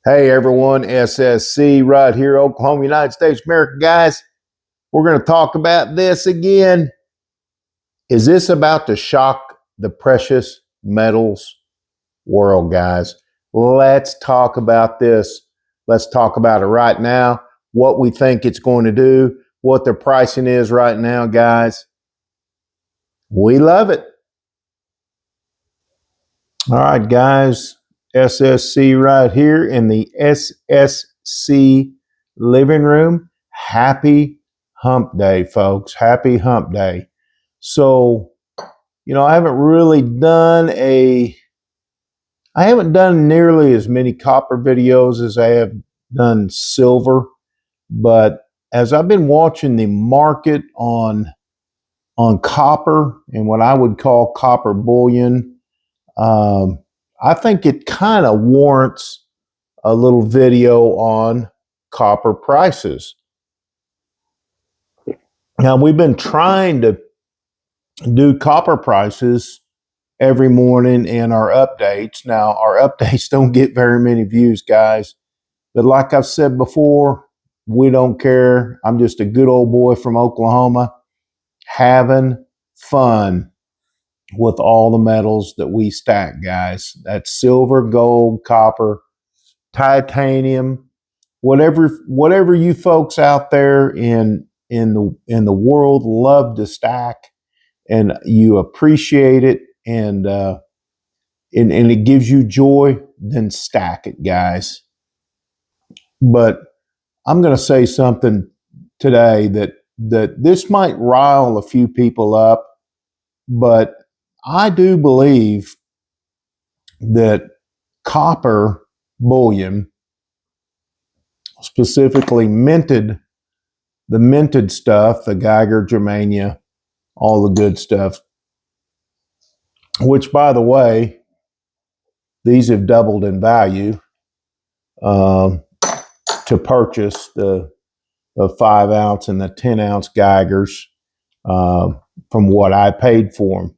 Hey everyone, SSC right here, Oklahoma, United States, America, guys. We're going to talk about this again. Is this about to shock the precious metals world, guys? Let's talk about this. Let's talk about it right now, what we think it's going to do, what the pricing is right now, guys. We love it. All right, guys. SSC right here in the SSC living room. Happy hump day, folks. Happy hump day. So, I haven't done nearly as many copper videos as I have done silver, but as I've been watching the market on copper and what I would call copper bullion, I think it kind of warrants a little video on copper prices. Now, we've been trying to do copper prices every morning in our updates. Now, our updates don't get very many views, guys. But like I've said before, we don't care. I'm just a good old boy from Oklahoma having fun with all the metals that we stack, guys. That's silver, gold, copper, titanium, whatever you folks out there in the world love to stack and you appreciate it and it gives you joy, then stack it, guys. But I'm going to say something today that this might rile a few people up, but I do believe that copper bullion, specifically the minted stuff, the Geiger, Germania, all the good stuff, which, by the way, these have doubled in value to purchase the 5 ounce and the 10 ounce Geigers from what I paid for them.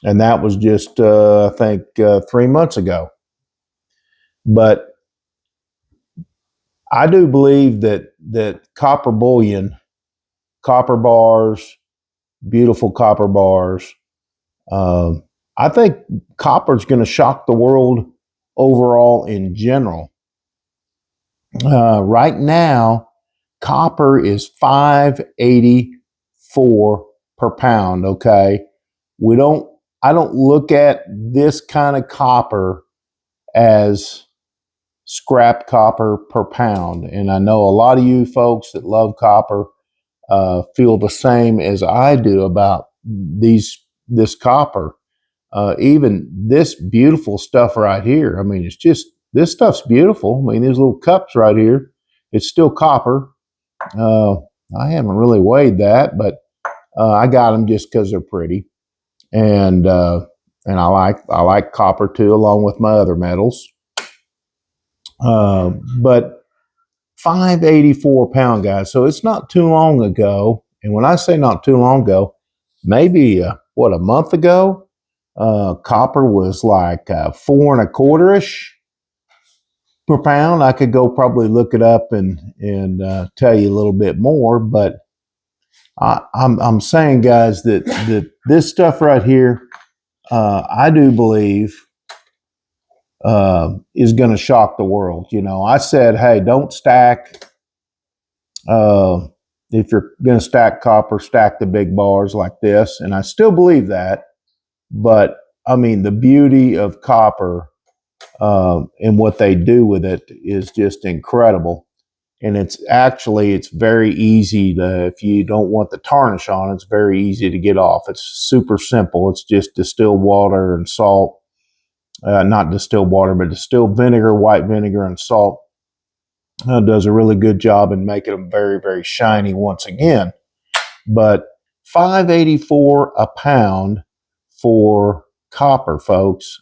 And that was just, I think, 3 months ago. But I do believe that copper bullion, copper bars, beautiful copper bars, I think copper is going to shock the world overall in general. Right now, copper is $5.84 per pound. Okay, I don't look at this kind of copper as scrap copper per pound, and I know a lot of you folks that love copper feel the same as I do about this copper. Even this beautiful stuff right here. I mean, this stuff's beautiful. I mean, these little cups right here, it's still copper. I haven't really weighed that, but I got them just because they're pretty, and I like copper too, along with my other metals. But $5.84 a pound, guys. So it's not too long ago, and when I say not too long ago, maybe a month ago. Copper was like $4.25-ish per pound. I could go probably look it up and tell you a little bit more, but I'm saying, guys, that this stuff right here, I do believe is going to shock the world. I said, hey, don't stack. If you're going to stack copper, stack the big bars like this, and I still believe that. But I mean, the beauty of copper and what they do with it is just incredible. And it's very easy if you don't want the tarnish on, it's very easy to get off. It's super simple. It's just distilled water and salt. Not distilled water, but distilled vinegar, white vinegar, and salt. Does a really good job in making them very, very shiny once again. But $5.84 a pound for copper, folks.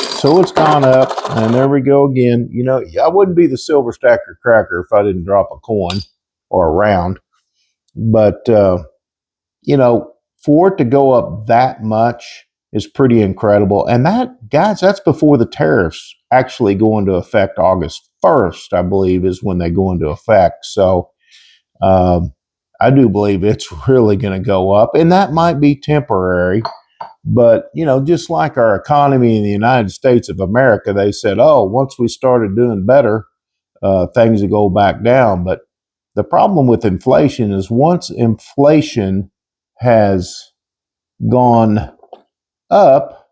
So it's gone up, and there we go again. I wouldn't be the silver stacker cracker if I didn't drop a coin or a round. But, for it to go up that much, is pretty incredible. And that, guys, that's before the tariffs actually go into effect August 1st, I believe, is when they go into effect. So um, I do believe it's really going to go up, and that might be temporary. But, just like our economy in the United States of America, they said, oh, once we started doing better, things would go back down. But the problem with inflation is once inflation has gone up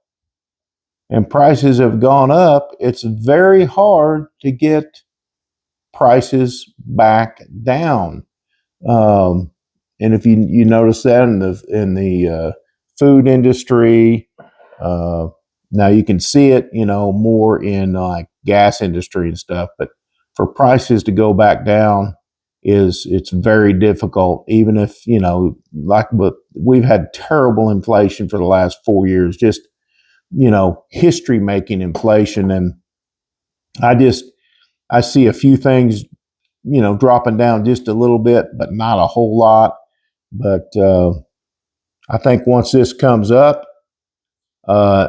and prices have gone up, it's very hard to get prices back down. Um, and if you notice that in the food industry, uh, now you can see it, more in like gas industry and stuff. But for prices to go back down it's very difficult. Even if but we've had terrible inflation for the last 4 years, just history making inflation, and I see a few things dropping down just a little bit, but not a whole lot. But I think once this comes up,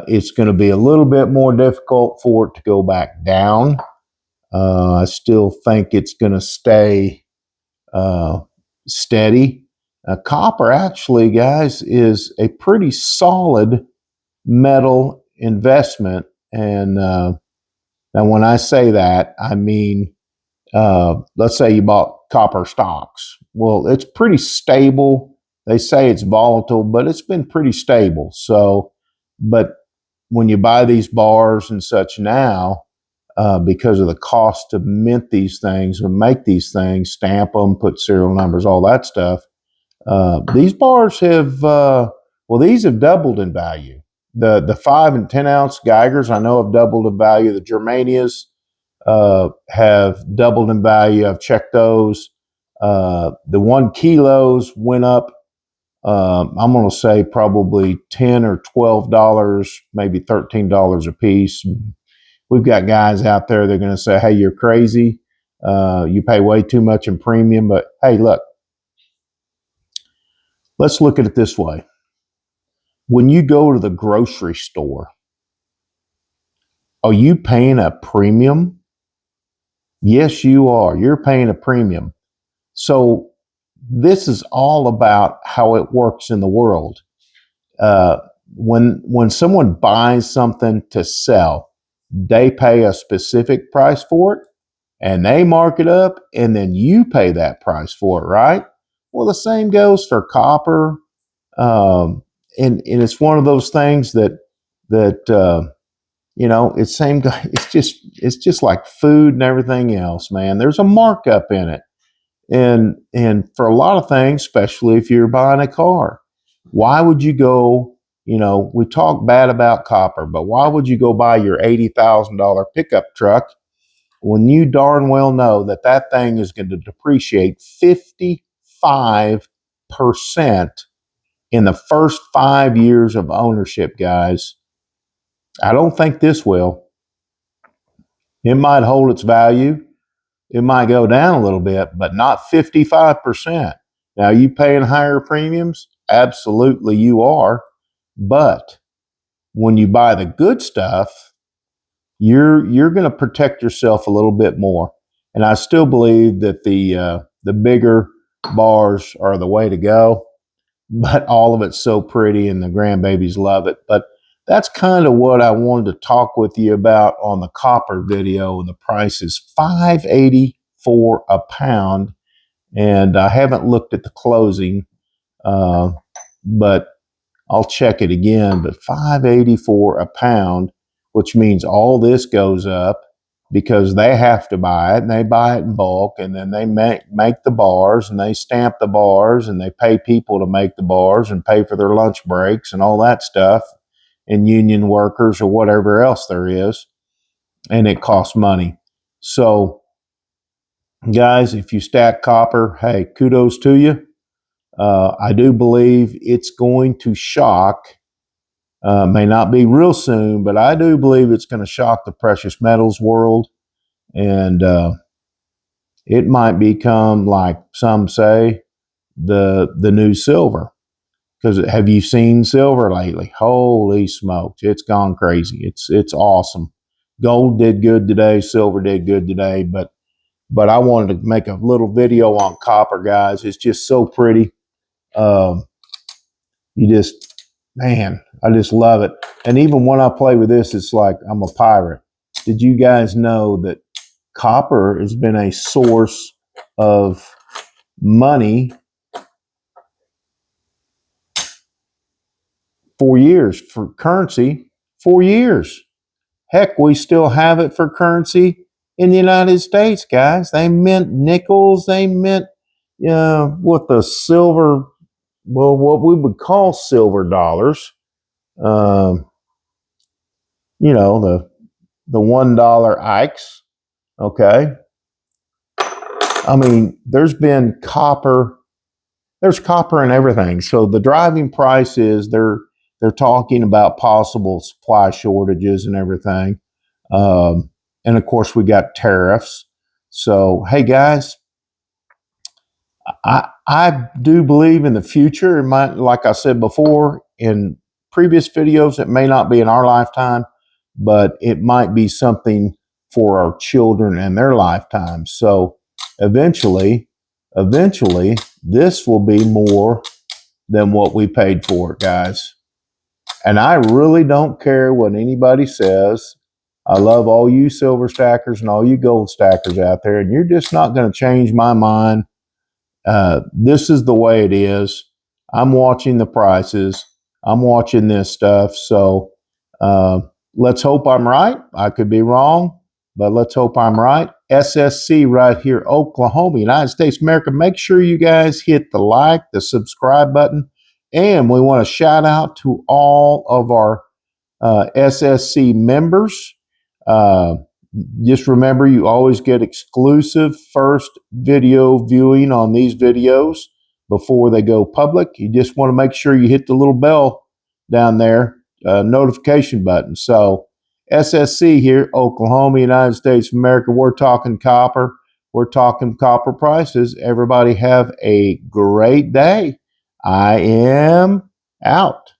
it's going to be a little bit more difficult for it to go back down. I still think it's going to stay uh, steady. Copper, actually, guys, is a pretty solid metal investment. And now, when I say that, I mean, let's say you bought copper stocks. Well, it's pretty stable. They say it's volatile, but it's been pretty stable. So, but when you buy these bars and such now, because of the cost to mint these things or make these things, stamp them, put serial numbers, all that stuff, these bars these have doubled in value. The 5 and 10 ounce Geigers, I know, have doubled in value. The Germanias have doubled in value. I've checked those. The 1 kilos went up. I'm going to say probably $10 or $12, maybe $13 a piece. We've got guys out there that are going to say, "Hey, you're crazy. You pay way too much in premium." But hey, look, let's look at it this way. When you go to the grocery store, are you paying a premium? Yes, you are. You're paying a premium. So this is all about how it works in the world. Uh, when someone buys something to sell, they pay a specific price for it, and they mark it up, and then you pay that price for it, right? Well, the same goes for copper, and it's one of those things that it's same. It's just like food and everything else, man. There's a markup in it. And for a lot of things, especially if you're buying a car, why would you go? We talk bad about copper, but why would you go buy your $80,000 pickup truck when you darn well know that that thing is going to depreciate 55% in the first 5 years of ownership, guys? I don't think this will. It might hold its value. It might go down a little bit, but not 55%. Now, you paying higher premiums? Absolutely, you are. But when you buy the good stuff, you're going to protect yourself a little bit more. And I still believe that the bigger bars are the way to go. But all of it's so pretty, and the grandbabies love it. But that's kind of what I wanted to talk with you about on the copper video. And the price is $5.80 for a pound, and I haven't looked at the closing, uh, but I'll check it again. But $5.80 for a pound, which means all this goes up because they have to buy it, and they buy it in bulk, and then they make the bars, and they stamp the bars, and they pay people to make the bars and pay for their lunch breaks and all that stuff, and union workers or whatever else there is, and it costs money. So guys, if you stack copper, hey, kudos to you. I do believe it's going to shock, may not be real soon, but I do believe it's going to shock the precious metals world. And it might become, like some say, the new silver. Because have you seen silver lately? Holy smokes, it's gone crazy. It's awesome. Gold did good today. Silver did good today. But I wanted to make a little video on copper, guys. It's just so pretty. Um, you just, man, I just love it. And even when I play with this, it's like I'm a pirate. Did you guys know that copper has been a source of money for years, for currency for years? Heck, we still have it for currency in the United States, guys. They mint nickels. They mint, what the silver, well, what we would call silver dollars. Um, the $1 Ikes. Okay, I mean, there's copper in everything. So the driving price is they're talking about possible supply shortages and everything. And of course, we got tariffs. So, hey guys, I do believe in the future. It might, like I said before in previous videos, it may not be in our lifetime, but it might be something for our children and their lifetime. So eventually, this will be more than what we paid for it, guys. And I really don't care what anybody says. I love all you silver stackers and all you gold stackers out there, and you're just not going to change my mind. This is the way it is. I'm watching the prices. I'm watching this stuff. So uh, let's hope I'm right. I could be wrong, but let's hope I'm right. SSC right here, Oklahoma, United States, America. Make sure you guys hit the like, the subscribe button. And we want to shout out to all of our SSC members. Uh, just remember, you always get exclusive first video viewing on these videos before they go public. You just want to make sure you hit the little bell down there, notification button. So, SSC here, Oklahoma, United States of America. We're talking copper. We're talking copper prices. Everybody have a great day. I am out.